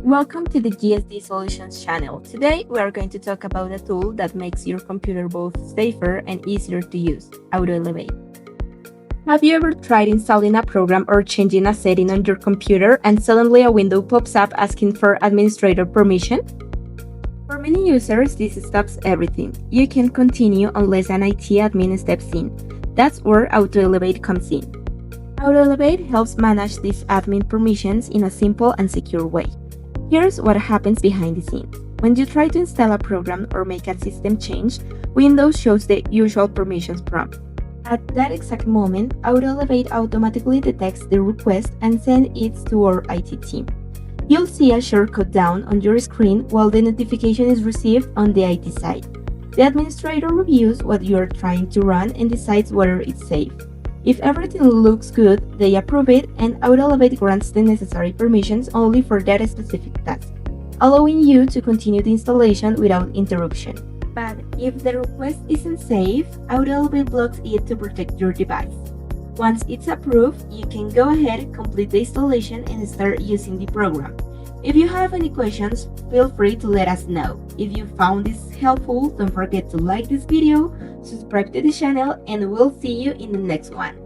Welcome to the GSDSolutions channel. Today we are going to talk about a tool that makes your computer both safer and easier to use, AutoElevate. Have you ever tried installing a program or changing a setting on your computer and suddenly a window pops up asking for administrator permission? For many users, this stops everything. You can continue unless an IT admin steps in. That's where AutoElevate comes in. AutoElevate helps manage these admin permissions in a simple and secure way. Here's what happens behind the scenes. When you try to install a program or make a system change, Windows shows the usual permissions prompt. At that exact moment, AutoElevate automatically detects the request and sends it to our IT team. You'll see a shortcut down on your screen while the notification is received on the IT side. The administrator reviews what you are trying to run and decides whether it's safe. If everything looks good, they approve it, and AutoElevate grants the necessary permissions only for that specific task, allowing you to continue the installation without interruption. But if the request isn't safe, AutoElevate blocks it to protect your device. Once it's approved, you can go ahead, complete the installation, and start using the program. If you have any questions, feel free to let us know. If you found this helpful, don't forget to like this video, subscribe to the channel, and we'll see you in the next one.